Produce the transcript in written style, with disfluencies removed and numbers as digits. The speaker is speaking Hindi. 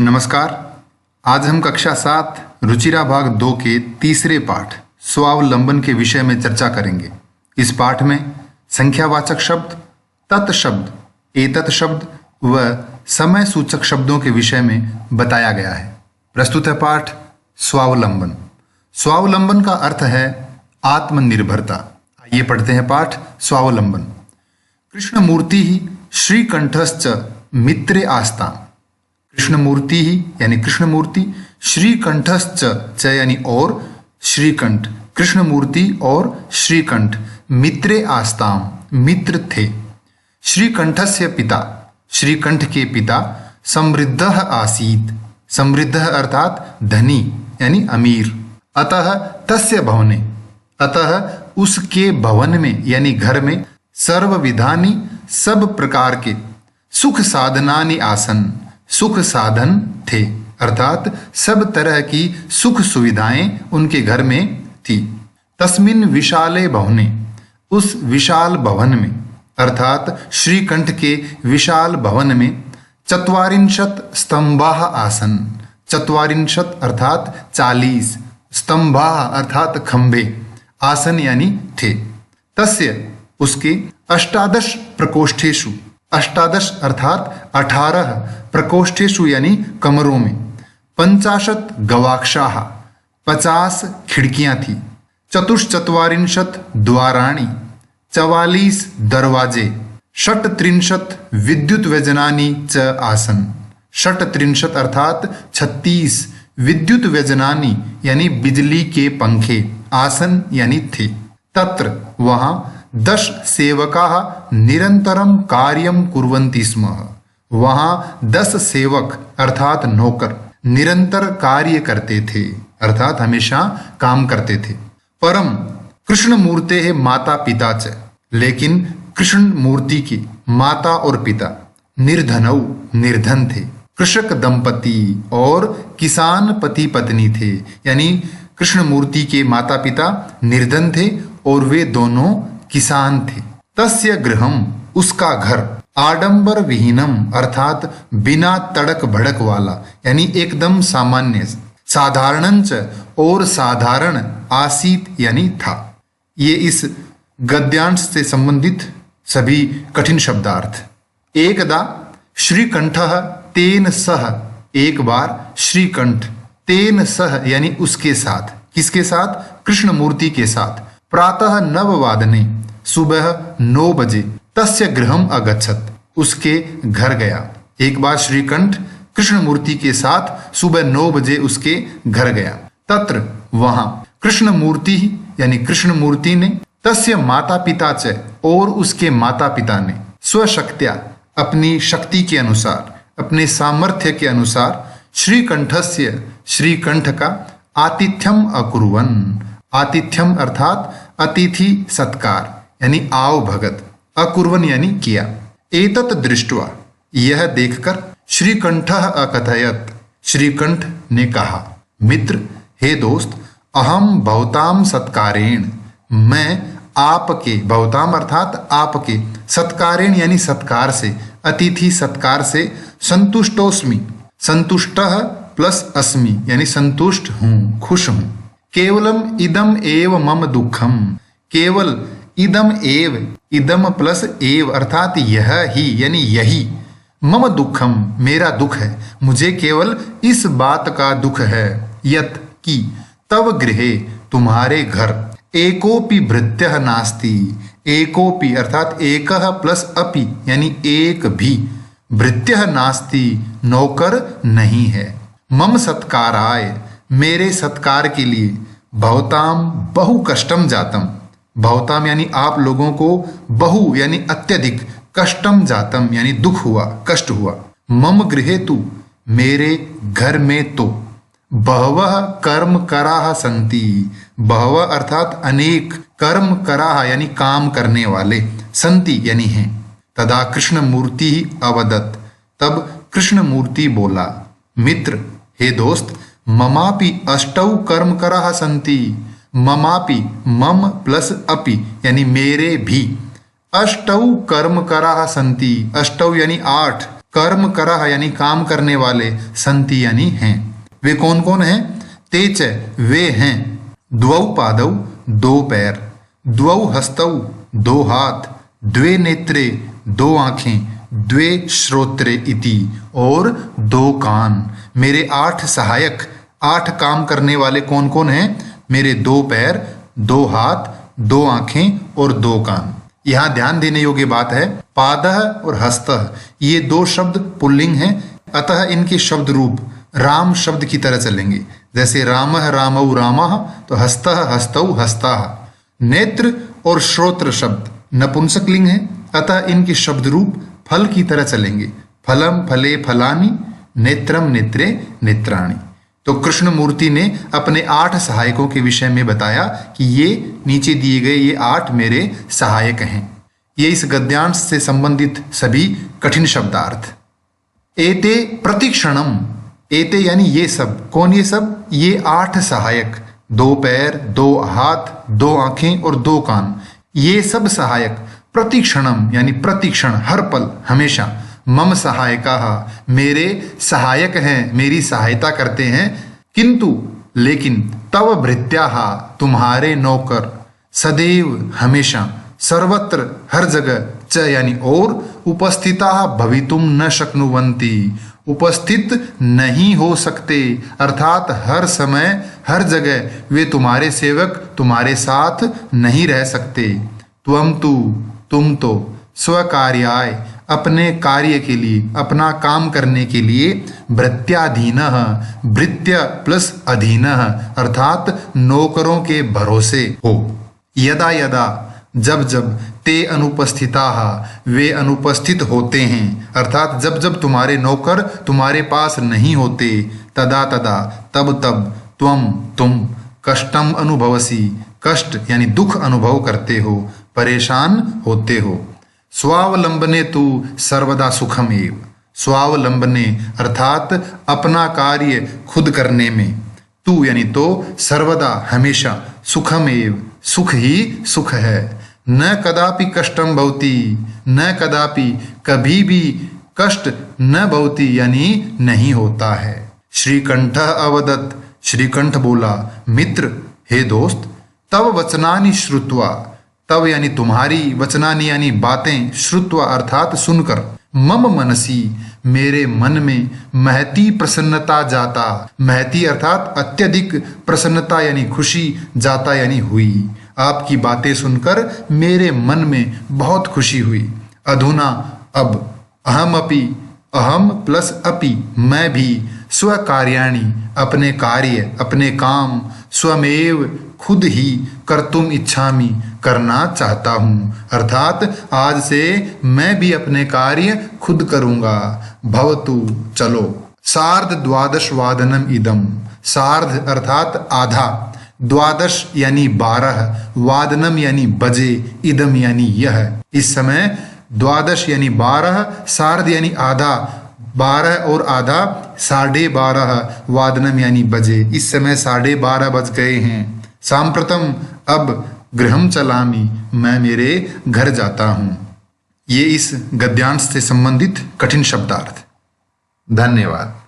नमस्कार। आज हम कक्षा 7 रुचिरा भाग 2 के तीसरे पाठ स्वावलंबन के विषय में चर्चा करेंगे। इस पाठ में संख्यावाचक शब्द, तत् शब्द, एतत् शब्द व समय सूचक शब्दों के विषय में बताया गया है। प्रस्तुत है पाठ स्वावलंबन। स्वावलंबन का अर्थ है आत्मनिर्भरता। आइए पढ़ते हैं पाठ स्वावलंबन। कृष्णमूर्ति ही श्रीकंठश्च मित्रे आस्ताम्। कृष्णमूर्ति ही यानी कृष्णमूर्ति, श्रीकंठश्च च यानी और, श्रीकंठ, कृष्णमूर्ति और श्रीकंठ मित्रे आस्ताम मित्र थे। श्रीकंठस्य पिता, श्रीकंठ के पिता समृद्धः आसीत्। समृद्धः अर्थात धनी यानी अमीर। अतः तस्य भवने, अतः उसके भवन में यानी घर में सर्वविधानि सब प्रकार के सुख साधनानि आसन, सुख साधन थे, अर्थात सब तरह की सुख सुविधाएं उनके घर में थी। तस्मिन् विशाले भवने, उस विशाल भवन में, अर्थात श्रीकंठ के विशाल भवन में ४४ स्तंभाः आसन। ४४ अर्थात 40, स्तंभाः अर्थात खंभे, आसन यानी थे। तस्य उसके 18 प्रकोष्ठेषु, 18 अर्थात 18 प्रकोष्ठेषु यानी कमरों में, 50 गवाक्षाः 50 खिड़कियां थी, ४४ द्वाराणि 44 दरवाजे, 38 विद्युत व्यजनानि च आसन। 38 अर्थात 36 विद्युत व्यजनानि यानी बिजली के पंखे, आसन यानी थे। तत्र वहां 10 सेवकाः निरंतरम कार्यम कुर्वन्ति स्म। वहां 10 सेवक अर्थात नौकर निरंतर कार्य करते थे, अर्थात हमेशा काम करते थे। परम कृष्णमूर्तेः माता पिता च, लेकिन कृष्ण मूर्ति के माता और पिता निर्धनौ निर्धन थे। कृषक दंपति और किसान पति पत्नी थे, यानी कृष्ण मूर्ति के माता पिता निर्धन थे और वे दोनों किसान थे। तस्य गृहम, उसका घर, आडंबर विहीनम अर्थात बिना तड़क भड़क वाला यानी एकदम सामान्य, साधारणंच और साधारण, आसीत यानी था। ये इस गद्यांश से संबंधित सभी कठिन शब्दार्थ। एकदा श्रीकंठः तेन सह, एक बार श्रीकंठ, तेन सह यानी उसके साथ, किसके साथ? कृष्ण मूर्ति के साथ। प्रातः 9 वादने, सुबह 9 बजे, तस्य गृहम अगच्छत, उसके घर गया। एक बार श्रीकंठ कृष्ण मूर्ति के साथ सुबह 9 बजे उसके घर गया। तत्र वहां कृष्ण मूर्ति यानी कृष्ण मूर्ति ने, तस्य माता पिता च और उसके माता पिता ने, स्वशक्त्या अपनी शक्ति के अनुसार, अपने सामर्थ्य के अनुसार, श्रीकंठस्य श्रीकंठ का आतिथ्यम अकुर्वन्। आतिथ्यम अर्थात अतिथि सत्कार यानी आव भगत, अकुर्वन यानी किया। एतत् दृष्ट्वा, यह देखकर, श्रीकंठः अकथयत, श्रीकंठ ने कहा, मित्र, हे दोस्त, अहम भवताम सत्कारेण, मैं आपके, भवताम अर्थात आपके, सत्कारेण यानी सत्कार से, अतिथि सत्कार से, संतुष्टोस्मि, संतुष्टः प्लस अस्मि यानी संतुष्ट हूं, खुश हूं। केवलम इदम एव मम दुखम, केवल इदम एव, इदम प्लस एव अर्थात यह ही यानी यही, मम दुखम मेरा दुख है, मुझे केवल इस बात का दुख है, यत की तव गृहे तुम्हारे घर, एकोपि भृत्यः नास्ति, एकोपि अर्थात एकः प्लस अपि यानी एक भी, भृत्यः नास्ति नौकर नहीं है, मम सत्काराय मेरे सत्कार के लिए, भवताम बहु कष्टम जातम, भवताम यानी आप लोगों को, बहु यानी अत्यधिक, कष्टम जातम यानी दुख हुआ, कष्ट हुआ। मम गृहे तु मेरे घर में तो, बहवः कर्म कराः सन्ति, बहवः अर्थात अनेक, कर्म कराः यानी काम करने वाले, सन्ति यानी हैं। तदा कृष्ण मूर्ति ही अवदत्, तब कृष्ण मूर्ति बोला, मित्र, हे दोस्त, ममापि 8 कर्म कराः सन्ति, ममापि, मम प्लस अपि यानी मेरे भी, 8 कर्म कराः सन्ति, 8 यानी 8 कर्म करह यानी काम करने वाले, संति यानी हैं। वे कौन कौन हैं? ते च वे हैं, द्वौ पादौ दो पैर, द्वौ हस्तौ दो हाथ, द्वे नेत्रे दो आंखें, द्वे श्रोत्रे इति और दो कान। मेरे 8 सहायक, 8 काम करने वाले कौन कौन हैं? मेरे 2 पैर, 2 हाथ, 2 आंखें और 2 कान। यहाँ ध्यान देने योग्य बात है, पादः और हस्तः ये 2 शब्द पुल्लिंग हैं, अतः इनके शब्द रूप राम शब्द की तरह चलेंगे। जैसे रामः रामौ रामः, तो हस्तः हस्तौ हस्ताः। नेत्र और श्रोत्र शब्द नपुंसक लिंग है, अतः इनके शब्द रूप फल की तरह चलेंगे। फलम फले फलानि, नेत्रम नेत्रे नेत्राणि। तो कृष्ण मूर्ति ने अपने 8 सहायकों के विषय में बताया कि ये नीचे दिए गए ये 8 मेरे सहायक हैं। ये इस गद्यांश से संबंधित सभी कठिन शब्दार्थ। एते प्रतिक्षणम, एते यानी ये सब। कौन ये सब? ये 8 सहायक, 2 पैर, 2 हाथ, 2 आंखें और 2 कान। ये सब सहायक प्रतिक्षणम यानी प्रतिक्षण, हर पल, हमेशा। मम सहायका, मेरे सहायक हैं, मेरी सहायता करते हैं। किंतु लेकिन तव भृत्या, तुम्हारे नौकर, सदैव हमेशा, सर्वत्र हर जगह, च यानी और, उपस्थिता भवितुम न शक्नुवन्ति, उपस्थित नहीं हो सकते, अर्थात हर समय हर जगह वे तुम्हारे सेवक तुम्हारे साथ नहीं रह सकते। त्वम तु, तुम तो, स्वकार्याय अपने कार्य के लिए, अपना काम करने के लिए, भृत्याधीनः, भृत्य प्लस अधीनः अर्थात नौकरों के भरोसे हो। यदा यदा, जब जब, ते अनुपस्थिताः, वे अनुपस्थित होते हैं, अर्थात जब जब तुम्हारे नौकर तुम्हारे पास नहीं होते, तदा तदा, तब तब, त्वम तुम, कष्टम अनुभवसी, कष्ट यानी दुख अनुभव करते हो, परेशान होते हो। स्वावलंबने तु सर्वदा सुखमेव, स्वावलंबने अर्थात अपना कार्य खुद करने में, तू यानी तो, सर्वदा हमेशा, सुखमेव सुख ही सुख है। न कदापि कष्टम भवति, न कदापि कभी भी कष्ट न भवति यानी नहीं होता है। श्रीकंठ अवदत्, श्रीकंठ बोला, मित्र हे दोस्त, तव वचनानि श्रुत्वा, तव यानी तुम्हारी, वचनानि यानी बातें, श्रुत्वा अर्थात सुनकर, मम मनसी मेरे मन में, महती प्रसन्नता जाता, महती अर्थात अत्यधिक, प्रसन्नता यानी खुशी, जाता यानी हुई। आपकी बातें सुनकर मेरे मन में बहुत खुशी हुई। अधुना अब, अहम अपि, अहम प्लस अपि मैं भी, स्वकार्याणि अपने कार्य, अपने काम, स्वमेव खुद ही, कर्तुम इच्छामि करना चाहता हूँ, अर्थात आज से मैं भी अपने कार्य खुद करूँगा। भवतु चलो। सार्ध द्वादश वादनम इदम, सार्ध अर्थात आधा, द्वादश यानी 12, वादनम यानी बजे, इदम यानी यह, इस समय, द्वादश यानी 12, सार्ध यानी आधा, 12 और आधा 12:30, वादनम यानी बजे, इस समय 12:30 बज गए हैं। सांप्रतम अब, गृहम चलामी मैं मेरे घर जाता हूँ। ये इस गद्यांश से संबंधित कठिन शब्दार्थ। धन्यवाद।